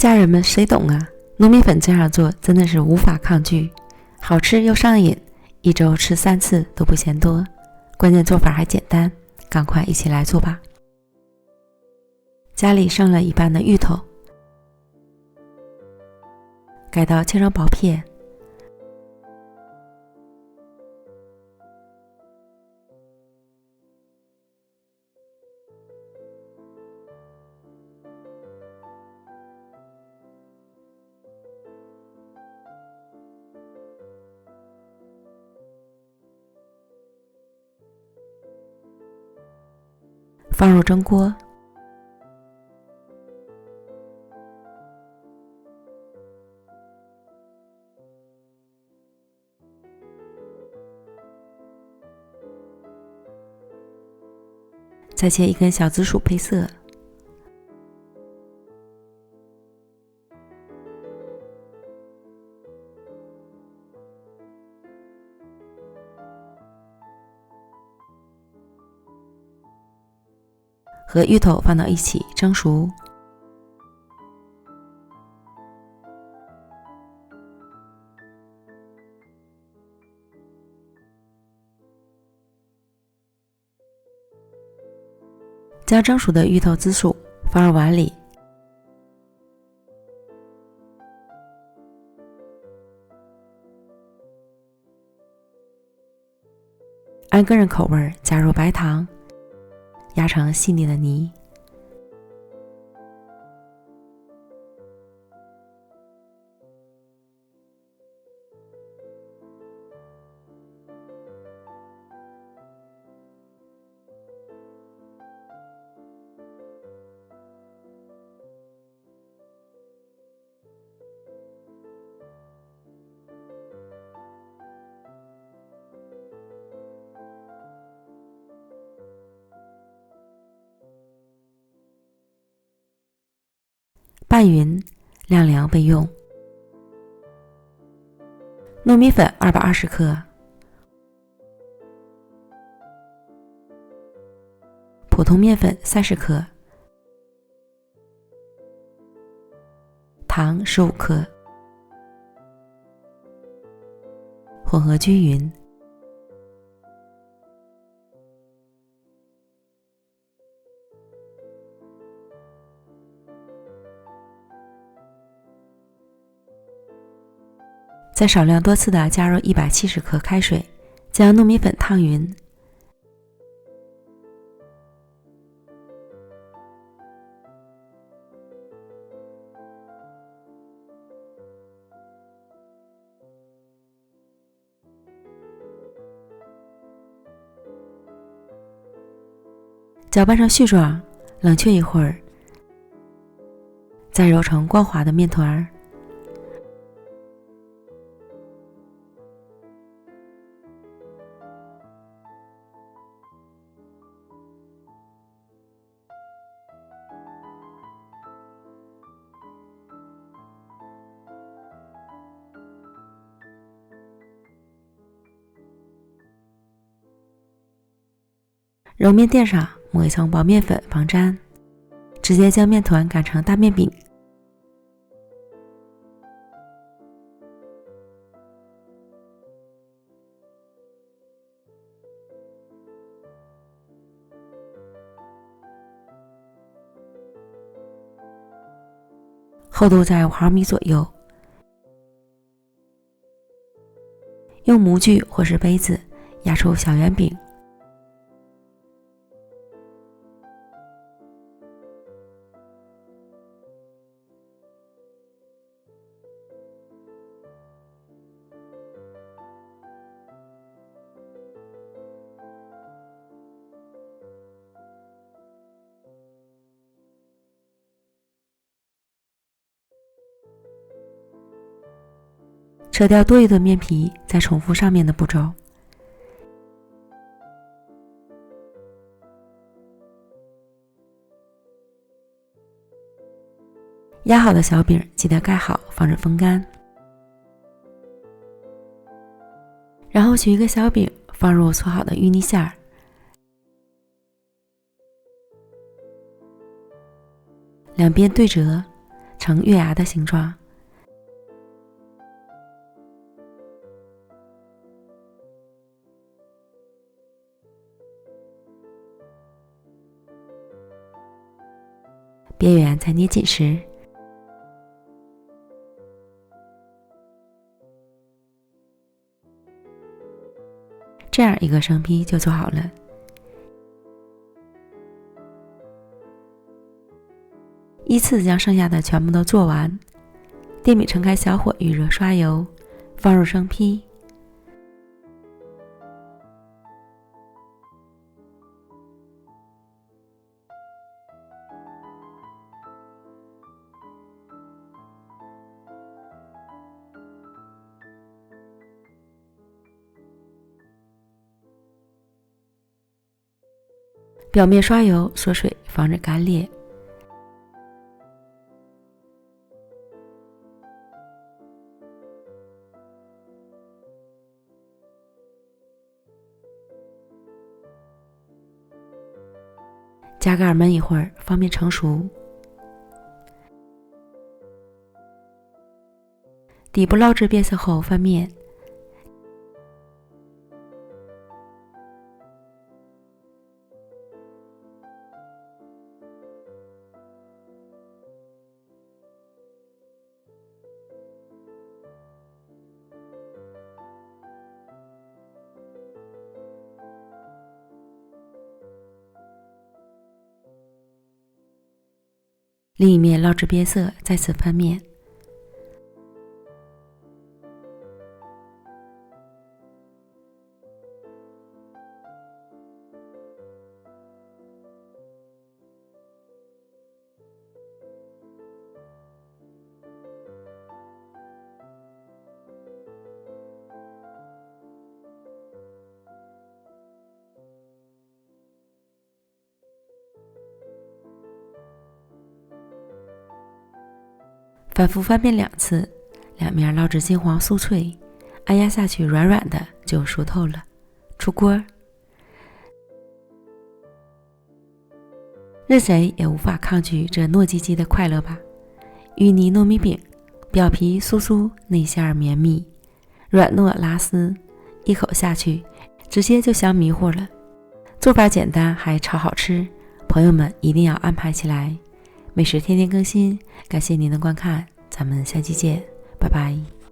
家人们谁懂啊？糯米粉这样做真的是无法抗拒，好吃又上瘾，一周吃3次都不嫌多，关键做法还简单，赶快一起来做吧。家里剩了一半的芋头，改刀切成薄片，放入蒸锅，再切1根小紫薯配色，和芋头放到一起蒸熟，将蒸熟的芋头紫薯放入碗里，按个人口味加入白糖，压成细腻的泥，拌匀，晾凉备用。糯米粉220克，普通面粉30克，糖15克，混合均匀。再少量多次的加入170克开水，将糯米粉烫匀。搅拌成絮状，冷却一会儿，再揉成光滑的面团。揉面垫上抹一层薄面粉防粘，直接将面团擀成大面饼。厚度在5毫米左右，用模具或是杯子压出小圆饼。扯掉多余的面皮，再重复上面的步骤。压好的小饼记得盖好，放着风干。然后取一个小饼，放入搓好的芋泥馅儿，两边对折，呈月牙的形状。边缘再捏紧实。这样一个生坯就做好了。依次将剩下的全部都做完。电饼撑开小火，预热刷油，放入生坯。表面刷油缩水，防止干裂。加盖焖一会儿，方便成熟。底部捞至变色后翻面。另一面捞至变色，再次翻面。反复翻面2次，两面捞至金黄酥脆，按压下去软软的就熟透了，出锅。任谁也无法抗拒这糯叽叽的快乐吧。芋泥糯米饼，表皮酥酥，内馅绵密，软糯拉丝，一口下去直接就香迷糊了。做法简单还超好吃，朋友们一定要安排起来。美食天天更新，感谢您的观看，咱们下期见，拜拜。